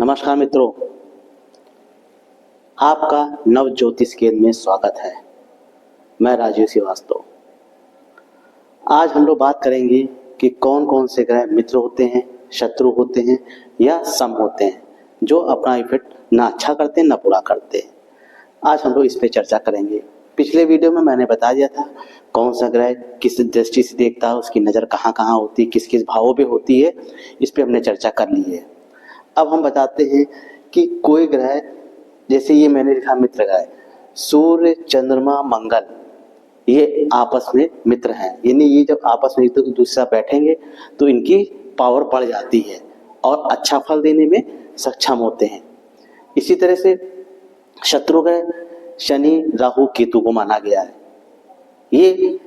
नमस्कार मित्रों, आपका नव ज्योतिष केंद्र में स्वागत है। मैं राजीव श्रीवास्तव। आज हम लोग बात करेंगे कि कौन कौन से ग्रह मित्र होते हैं, शत्रु होते हैं या सम होते हैं, जो अपना इफेक्ट ना अच्छा करते हैं ना बुरा करते हैं। आज हम लोग इस पे चर्चा करेंगे। पिछले वीडियो में मैंने बता दिया था कौन सा ग्रह किस दृष्टि से देखता है, उसकी नज़र कहाँ कहाँ होती है, किस किस भावों पे होती है, इस पे हमने चर्चा कर ली है। अब हम बताते हैं कि कोई ग्रह, जैसे ये मैंने लिखा मित्र ग्रह, सूर्य, चंद्रमा, मंगल, ये आपस में मित्र हैं। यानी ये जब आपस में एक दूसरे से बैठेंगे तो इनकी पावर बढ़ जाती है और अच्छा फल देने में सक्षम होते हैं। इसी तरह से शत्रु ग्रह शनि, राहु, केतु को माना गया है। ये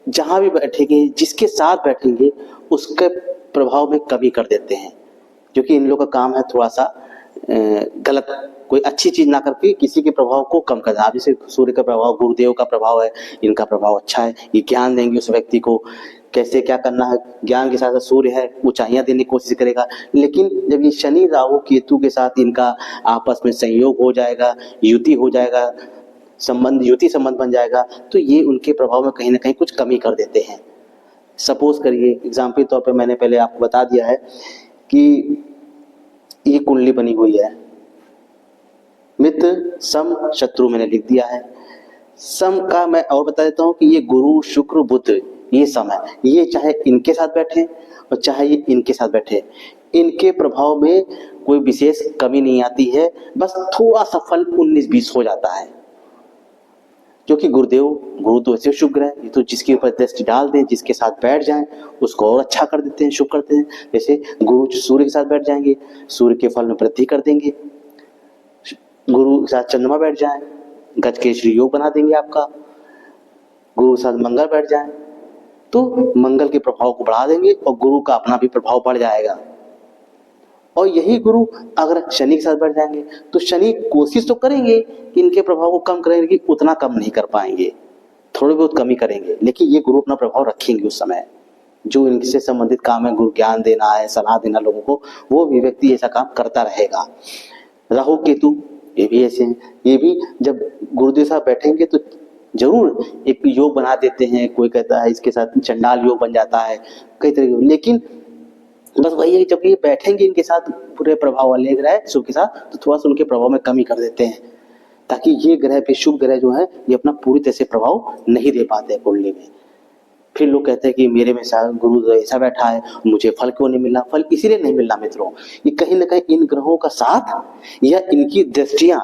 जहां भी बैठेंगे, जिसके साथ बैठेंगे, उसके प्रभाव में कमी कर देते हैं, क्योंकि इन लोगों का काम है थोड़ा सा गलत, कोई अच्छी चीज ना करके किसी के प्रभाव को कम कर देना। आप जैसे सूर्य का प्रभाव, गुरुदेव का प्रभाव है, इनका प्रभाव अच्छा है, ये ज्ञान देंगे उस व्यक्ति को, कैसे क्या करना है। ज्ञान के साथ साथ सूर्य है, ऊंचाइयां देने की कोशिश करेगा। लेकिन जब ये शनि, राहु, केतु के साथ इनका आपस में संयोग हो जाएगा, युति हो जाएगा, युति संबंध बन जाएगा, तो ये उनके प्रभाव में कहीं ना कहीं कुछ कमी कर देते हैं। सपोज करिए, एग्जाम्पल तौर पर मैंने पहले आपको बता दिया है कि ये कुंडली बनी हुई है, मित्र, सम, शत्रु मैंने लिख दिया है। सम का मैं और बता देता हूं कि ये गुरु, शुक्र, बुध, ये सम है। ये चाहे इनके साथ बैठे और चाहे ये इनके साथ बैठे, इनके प्रभाव में कोई विशेष कमी नहीं आती है, बस थोड़ा सा फल 19-20 हो जाता है। क्योंकि गुरु तो ऐसे शुभ ग्रह, ये तो जिसके ऊपर दृष्टि डाल दें, जिसके साथ बैठ जाएं, उसको और अच्छा कर देते हैं, शुभ करते हैं। जैसे गुरु सूर्य के साथ बैठ जाएंगे, सूर्य के फल में वृद्धि कर देंगे। गुरु के साथ चंद्रमा बैठ जाए, गजकेसरी योग बना देंगे आपका। गुरु के साथ मंगल बैठ जाए तो मंगल के प्रभाव को बढ़ा देंगे और गुरु का अपना भी प्रभाव बढ़ जाएगा। और यही गुरु अगर शनि के साथ बैठ जाएंगे तो शनि कोशिश तो करेंगे कि इनके प्रभाव को कम करेंगे, उतना कम नहीं कर पाएंगे, थोड़ी बहुत कमी करेंगे, लेकिन ये गुरु अपना प्रभाव रखेंगे उस समय। जो इनसे संबंधित काम है, गुरु ज्ञान देना है, सलाह देना लोगों को, वो भी व्यक्ति ऐसा काम करता रहेगा। राहु, केतु, ये भी ऐसे हैं। ये भी जब गुरुदेव साहब बैठेंगे तो जरूर एक योग बना देते हैं। कोई कहता है इसके साथ चंडाल योग बन जाता है, कई तरह के, लेकिन बस वही है, जब ये बैठेंगे इनके साथ पूरे प्रभाव वाले ग्रह शुभ के साथ, तो थोड़ा सा उनके प्रभाव में कमी कर देते हैं, ताकि ये ग्रह भी, शुभ ग्रह जो है, ये अपना पूरी तरह से प्रभाव नहीं दे पाते हैं कुंडली में। फिर लोग कहते हैं कि मेरे में शायद गुरु ऐसा बैठा है, मुझे फल क्यों नहीं मिल रहा। फल इसीलिए नहीं मिल रहा मित्रों, ये कहीं ना कहीं इन ग्रहों का साथ या इनकी दृष्टियां,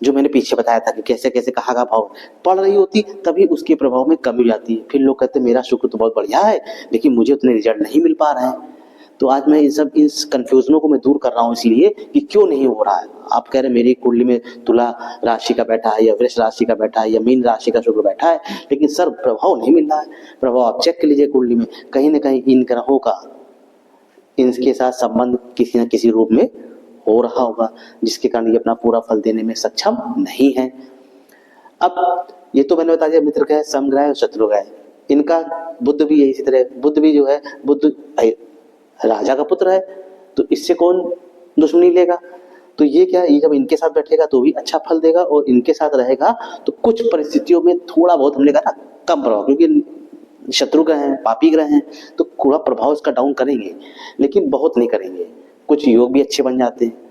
जो मैंने पीछे बताया था कि कैसे कैसे कहाँ का भाव पड़ रही होती, तभी उसके प्रभाव में कमी हो जाती है। फिर लोग कहते हैं मेरा शुक्र तो बहुत बढ़िया है, लेकिन मुझे उतने रिजल्ट नहीं मिल पा रहे हैं। तो आज मैं इस कंफ्यूजनों को मैं दूर कर रहा हूँ, इसलिए कि क्यों नहीं हो रहा है। आप कह रहे मेरी कुंडली में तुला राशि का बैठा है, या वृष राशि का बैठा है, या मीन राशि का शुक्र बैठा है, लेकिन सर प्रभाव नहीं मिल रहा है। प्रभाव आप चेक कर लीजिए कुंडली में, कहीं ना कहीं इन ग्रहों का इनके साथ संबंध किसी न किसी रूप में हो रहा होगा, जिसके कारण ये अपना पूरा फल देने में सक्षम नहीं है। अब ये तो मैंने बता दिया मित्र ग्रह, सम ग्रह और शत्रु ग्रह। इनका बुध भी है इसी तरह। बुध भी जो है, बुध राजा का पुत्र है, तो इससे कौन दुश्मनी लेगा। तो ये क्या है, ये जब इनके साथ बैठेगा तो भी अच्छा फल देगा, और इनके साथ रहेगा तो कुछ परिस्थितियों में थोड़ा बहुत हमने कहा कम प्रभाव, क्योंकि शत्रु ग्रह हैं, पापी ग्रह हैं, तो थोड़ा प्रभाव इसका डाउन करेंगे, लेकिन बहुत नहीं करेंगे। कुछ योग भी अच्छे बन जाते हैं।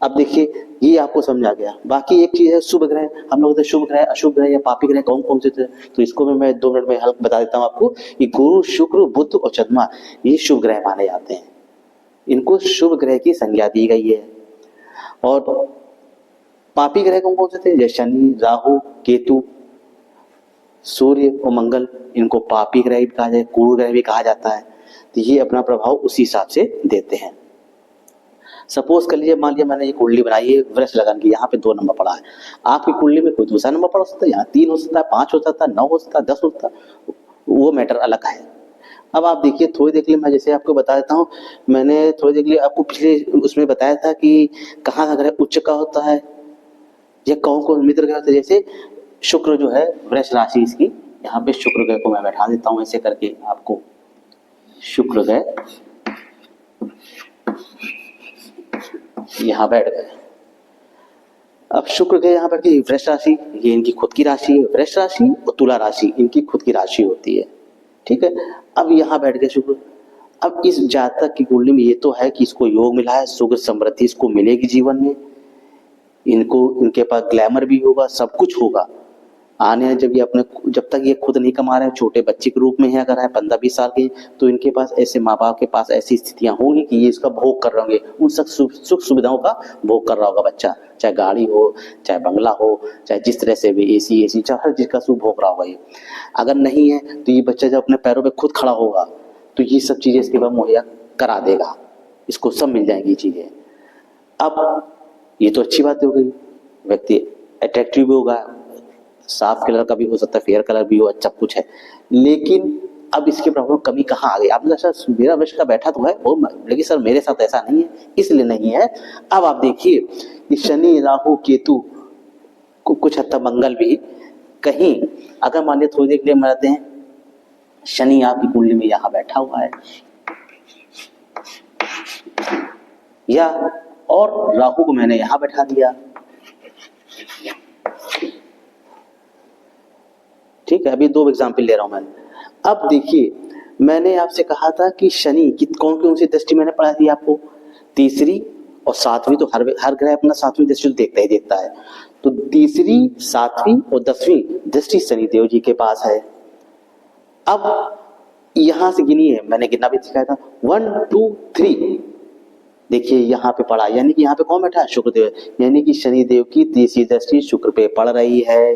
अब देखिए, ये आपको समझ आ गया। बाकी एक चीज है शुभ ग्रह। हम लोग कहते हैं शुभ ग्रह, अशुभ ग्रह या पापी ग्रह कौन कौन से थे, तो इसको भी मैं 2 मिनट में हल्का बता देता हूँ आपको कि गुरु, शुक्र, बुध और चंद्रमा, ये शुभ ग्रह माने जाते हैं। इनको शुभ ग्रह की संज्ञा दी गई है। और पापी ग्रह कौन कौन से थे, जैसे शनि, राहु, केतु, सूर्य और मंगल, इनको पापी ग्रह भी कहा जाए, क्रूर ग्रह भी कहा जाता है। तो ये अपना प्रभाव उसी हिसाब से देते हैं। सपोज कर लीजिए, मान लिया मैंने ये कुंडली बनाई है वृष लगन की, यहाँ पे 2 नंबर पड़ा है। आपकी कुंडली में कोई दूसरा नंबर पड़ सकता है, यहाँ 3 हो सकता है, 5 हो सकता है, 9 हो सकता है, 10 हो सकता है, वो मैटर अलग है। अब आप देखिए, थोड़ी देख लीजिए, मैं जैसे आपको बता देता हूँ, मैंने थोड़ी देख लिया आपको पिछले उसमें बताया था कि कहाँ का ग्रह उच्च का होता है या कौन कौन मित्र ग्रह होता है। जैसे शुक्र जो है, वृष राशि इसकी, यहाँ पे शुक्र ग्रह को मैं बैठा देता हूँ ऐसे करके आपको। शुक्र ग्रह यहाँ बैठ गए। अब शुक्र के यहाँ बैठ के वृष राशि, ये इनकी खुद की राशि है। वृष राशि और तुला राशि इनकी खुद की राशि होती है, ठीक है। अब यहाँ बैठ गए शुक्र। अब इस जातक की कुंडली में ये तो है कि इसको योग मिला है, सुख समृद्धि इसको मिलेगी जीवन में, इनको इनके पास ग्लैमर भी होगा, सब कुछ होगा। आने जब ये अपने, जब तक ये खुद नहीं कमा रहे हैं, छोटे बच्चे के रूप में है, अगर है 15-20 साल के, तो इनके पास ऐसे माँ बाप के पास ऐसी स्थितियां होंगी कि ये इसका भोग कर रहे होंगे, उन सब सुख सुविधाओं का भोग कर रहा होगा बच्चा, चाहे गाड़ी हो, चाहे बंगला हो, चाहे जिस तरह से भी एसी चाहे हर चीज का सुख भोग रहा होगा ये। अगर नहीं है तो ये बच्चा जब अपने पैरों पर खुद खड़ा होगा तो ये सब चीजें इसके बाद मुहैया करा देगा, इसको सब मिल जाएंगी चीजें। अब ये तो अच्छी बात हो गई, व्यक्ति अट्रैक्टिव भी होगा, साफ कलर का भी हो सकता है, फेयर कलर भी हो, अच्छा कुछ है। लेकिन अब इसके प्रभाव में कमी कहाँ आ गई? आपने सर मेरा वृष का बैठा तो है वो, लेकिन सर मेरे साथ ऐसा नहीं है, इसलिए नहीं है। अब आप देखिए कि शनि राहु केतु को कुछ हद तक मंगल भी कहीं, अगर मान लिया थोड़ी देर के लिए मरते हैं, शनि आपकी कुंडली में यहाँ बैठा हुआ है, या और राहु को मैंने यहां बैठा दिया, ठीक है। अभी 2 एग्जाम्पल ले रहा हूं मैं। अब देखिए मैंने आपसे कहा था कि शनि की कौन कौन सी दृष्टि मैंने पढ़ा थी आपको, तीसरी और सातवीं, तो हर ग्रह अपना सातवीं दृष्टि तो देखता ही देखता है। तो तीसरी, सातवीं और 10वीं दृष्टि शनिदेव जी के पास है। अब यहां से गिनिए, मैंने गिनना भी सिखाया था, 1 2 3। देखिए यहाँ पे पड़ा, यानी कि यहाँ पे कौन बैठा है? शुक्रदेव, यानी कि शनिदेव की तीसरी दृष्टि शुक्र पे पड़ रही है।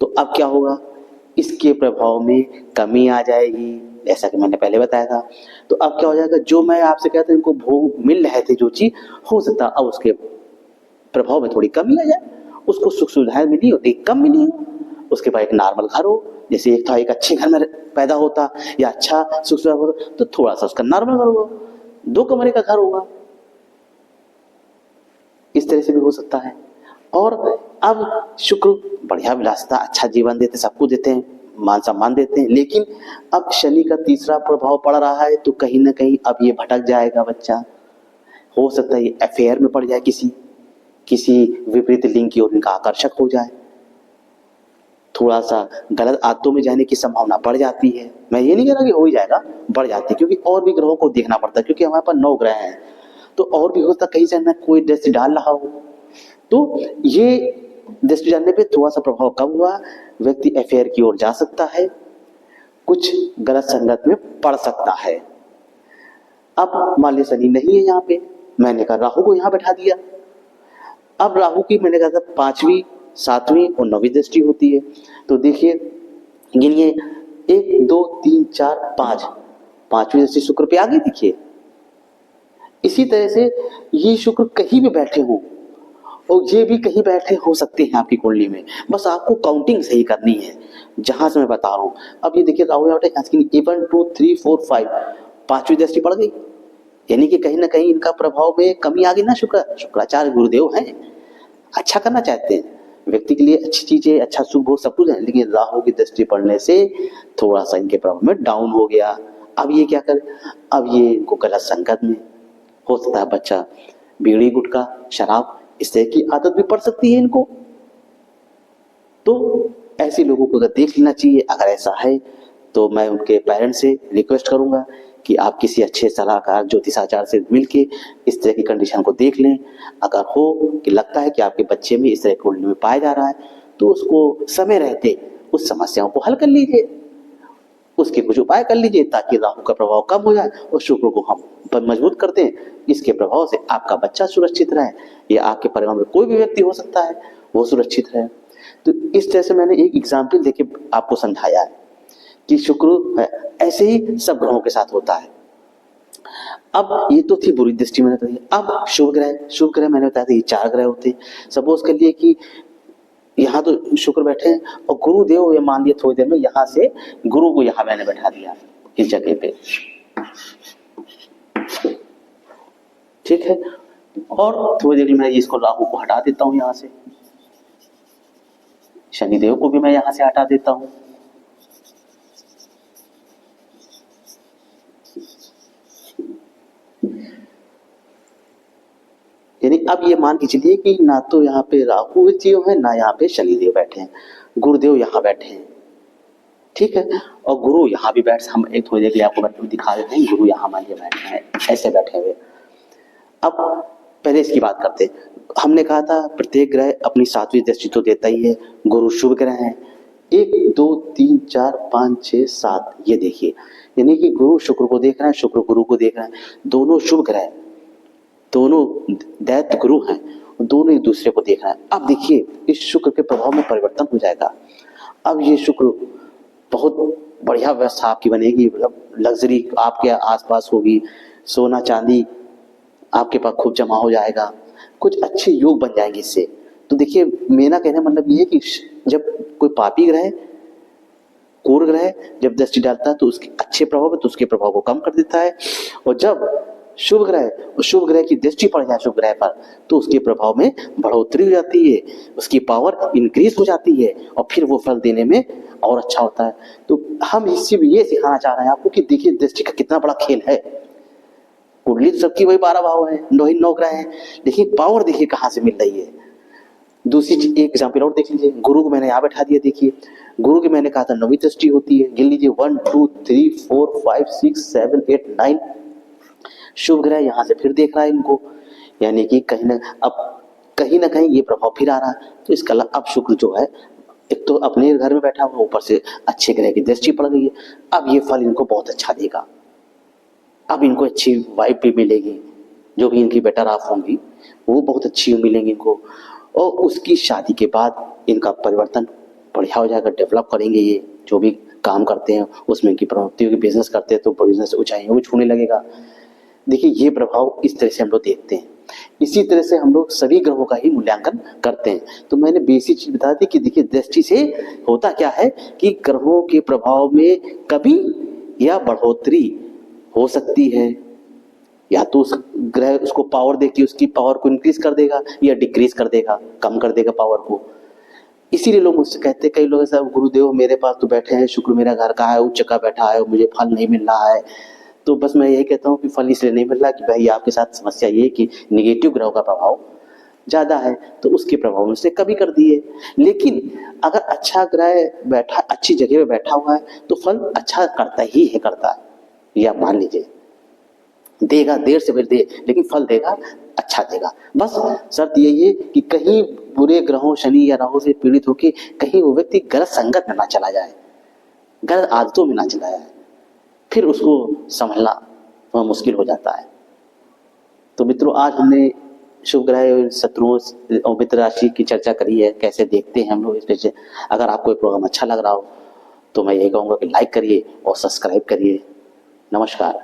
तो अब क्या होगा? इसके प्रभाव में कमी आ जाएगी, ऐसा कि मैंने पहले बताया था। तो अब क्या हो जाएगा, जो मैं आपसे कहता हूं इनको भोग मिल रहे थे जो चीज, हो सकता अब उसके प्रभाव में थोड़ी कमी आ जाए, उसको सुख सुविधाएं मिली हो, एक कम मिली हो, उसके बाद एक नॉर्मल घर हो, जैसे एक था एक अच्छे घर में पैदा होता या अच्छा सुख सुविधा होता, तो थोड़ा सा उसका नॉर्मल घर होगा, 2 कमरे का घर होगा, इस तरह से भी हो सकता है। और अब शुक्र बढ़िया विलासिता, अच्छा जीवन देते, सबको देते हैं, मान सम्मान देते हैं, लेकिन अब शनि का तीसरा प्रभाव पड़ रहा है, तो कहीं ना कहीं अब ये भटक जाएगा बच्चा। हो सकता है ये अफेयर में पड़ जाए, किसी विपरीत लिंग की ओर इनका आकर्षक हो जाए, थोड़ा सा गलत आदतों में जाने की संभावना बढ़ जाती है। मैं ये नहीं कह रहा कि हो ही जाएगा, बढ़ जाती है, क्योंकि और भी ग्रहों को देखना पड़ता है, क्योंकि हमारे पास 9 ग्रह हैं, तो और भी होता कहीं से ना कोई दृष्टि डाल रहा हो, तो ये दृष्टि डालने पे थोड़ा सा प्रभाव कम हुआ, व्यक्ति अफेयर की ओर जा सकता है, कुछ गलत संगत में पड़ सकता है। अब मान लिया शनि नहीं है यहाँ पे, मैंने कहा राहु को यहाँ बैठा दिया। अब राहु की मैंने कहा था 5वीं, 7वीं और 9वीं दृष्टि होती है। तो देखिए गिनिए, 1 2 3 4 5, 5वीं दृष्टि शुक्र पे आ गई। देखिए इसी तरह से ये शुक्र कहीं भी बैठे हो और ये भी कहीं बैठे हो सकते हैं आपकी कुंडली में, बस आपको काउंटिंग सही करनी है, जहां से मैं बता रहा हूं। अब ये देखिए राहु यहाँ बैठे, 1 2 3 4 5, 5वीं दृष्टि पड़ गई, यानी कि कहीं ना कहीं इनका प्रभाव में कमी आ गई ना। शुक्राचार्य गुरुदेव हैं, अच्छा करना चाहते हैं, व्यक्ति के लिए अच्छी चीजें, अच्छा सुख भोग सब कुछ है, लेकिन राहु की दृष्टि पड़ने से थोड़ा सा इनके प्रभाव में डाउन हो गया। अब ये क्या करे? अब ये इनको गलत संगत में, हो सकता है बच्चा बीड़ी गुटखा शराब इस तरह की आदत भी पड़ सकती है इनको, तो ऐसे लोगों को अगर देख लेना चाहिए। अगर ऐसा है तो मैं उनके पेरेंट्स से रिक्वेस्ट करूंगा कि आप किसी अच्छे सलाहकार ज्योतिषाचार्य से मिलके इस तरह की कंडीशन को देख लें। अगर हो कि लगता है कि आपके बच्चे में इस तरह कुंडली में पाया जा रहा है, तो उसको समय रहते उस समस्याओं को हल कर लीजिए, उसके कुछ उपाय कर लीजिए, ताकि राहु का प्रभाव कम हो जाए और शुक्र को हम मजबूत करते हैं। इसके प्रभाव से आपका बच्चा सुरक्षित रहे, या आपके परिवार में कोई भी व्यक्ति हो सकता है वो सुरक्षित रहे। तो इस तरह से मैंने एक एग्जाम्पल देके आपको समझाया है कि शुक्र ऐसे ही सब ग्रहों के साथ होता है। अब ये तो थी बुरी दृष्टि मैंने बताई। अब शुभ ग्रह मैंने बताया था ये 4 ग्रह होते हैं। सपोज कर लिए कि यहाँ तो शुक्र बैठे हैं और गुरुदेव, ये मान लिया थोड़ी देर में यहाँ से गुरु को यहाँ मैंने बैठा दिया इस जगह पे, ठीक है। और थोड़ी देर में मैं इसको राहु को हटा देता हूं, यहाँ से शनिदेव को भी मैं यहाँ से हटा देता हूं, यानी अब ये मान के चलिए कि ना तो यहाँ पे राहु देव है, ना यहाँ पे शनिदेव बैठे हैं, गुरुदेव यहाँ बैठे हैं, ठीक है। और गुरु यहाँ भी बैठ, हम एक थोड़ी देर के लिए आपको दिखा देते हैं, गुरु यहाँ मान लिया बैठे हैं, ऐसे बैठे हुए। अब पहले इसकी बात करते हैं। हमने कहा था प्रत्येक ग्रह अपनी 7वीं दृष्टि तो देता ही है। गुरु शुभ ग्रह है, 1 2 3 4 5 6 7, ये देखिए, यानी कि गुरु शुक्र को देख रहा है, शुक्र गुरु को देख रहा है, दोनों शुभ ग्रह, दोनों दैत्य गुरु हैं, दोनों एक दूसरे को देख रहे हैं। अब देखिए इस शुक्र के प्रभाव में परिवर्तन हो जाएगा। अब ये शुक्र बहुत बढ़िया व्यवस्था आपकी बनेगी, मतलब लग्जरी आपके आसपास होगी, सोना चांदी आपके पास खूब जमा हो जाएगा, कुछ अच्छे योग बन जाएंगे इससे। तो देखिए मेरा कहने मतलब ये है कि जब कोई पापी ग्रह, क्रूर ग्रह जब दृष्टि डालता है तो उसके अच्छे प्रभाव है तो उसके प्रभाव को कम कर देता है, और जब शुभ ग्रह की दृष्टि पड़ जाए शुभ ग्रह पर तो उसके प्रभाव में बढ़ोतरी हो जाती है, उसकी पावर इंक्रीज हो जाती है, और फिर वो फल देने में और अच्छा होता है। तो हम इससे भी ये सिखाना चाह रहे हैं आपको कि देखिए दृष्टि का कितना बड़ा खेल है। कुंडली तो सबकी वही 12 भाव है, 9 ग्रह है, लेकिन पावर देखिए कहाँ से मिल रही है। दूसरी चीज, एक एग्जाम्पल और देख लीजिए, गुरु को मैंने यहाँ बैठा दिया, देखिए गुरु की मैंने कहा था 9वीं दृष्टि होती है, गिन लीजिए 1 2 3 4 5 6 7 8 9 शुभ ग्रह यहाँ से फिर देख रहा है इनको, यानी कि कहीं ना कहीं ये प्रभाव फिर आ रहा है। तो इसका अब शुक्र जो है एक तो अपने घर में बैठा हुआ, ऊपर से अच्छे ग्रह की दृष्टि पड़ गई है, अब ये फल इनको बहुत अच्छा देगा। अब इनको अच्छी वाइब भी मिलेगी, जो भी इनकी बेटर ऑफ होंगी वो बहुत अच्छी मिलेंगी इनको, और उसकी शादी के बाद इनका परिवर्तन बढ़िया हो जाएगा, डेवलप करेंगे ये जो भी काम करते हैं उसमें इनकी प्रवृत्तियों की, बिजनेस करते हैं तो बिजनेस ऊंचाइयों को छूने लगेगा। देखिए ये प्रभाव इस तरह से हम लोग देखते हैं, इसी तरह से हम लोग सभी ग्रहों का ही मूल्यांकन करते हैं। तो मैंने बेसिक चीज बता दी कि देखिए दृष्टि से होता क्या है कि ग्रहों के प्रभाव में कमी या बढ़ोतरी हो सकती है, या तो उस ग्रह उसको पावर देके उसकी पावर को इंक्रीज कर देगा या डिक्रीज कर देगा, कम कर देगा पावर को। इसीलिए लोग मुझसे कहते हैं, कई लोग ऐसा, गुरुदेव मेरे पास तो बैठे हैं, शुक्र मेरा घर का है, उच्च का बैठा है, मुझे फल नहीं मिल रहा है। तो बस मैं यही कहता हूँ कि फल इसलिए नहीं मिल रहा कि भाई आपके साथ समस्या ये कि निगेटिव ग्रहों का प्रभाव ज्यादा है, तो उसके प्रभाव में से कभी कर दिए। लेकिन अगर अच्छा ग्रह बैठा, अच्छी जगह पे बैठा हुआ है तो फल अच्छा करता ही है, करता है, या मान लीजिए देगा, देर से फिर दे, लेकिन फल देगा, अच्छा देगा। बस शर्त यही है कि कहीं बुरे ग्रहों शनि या राहु से पीड़ित होकर कहीं वो व्यक्ति गलत संगत में ना चला जाए, गलत आदतों में ना चला जाए, फिर उसको संभलना वह मुश्किल हो जाता है। तो मित्रों आज हमने शुभ ग्रह, शत्रुओं और मित्र राशि की चर्चा करी है, कैसे देखते हैं हम लोग इस पे। अगर आपको ये प्रोग्राम अच्छा लग रहा हो तो मैं यही कहूँगा कि लाइक करिए और सब्सक्राइब करिए। नमस्कार।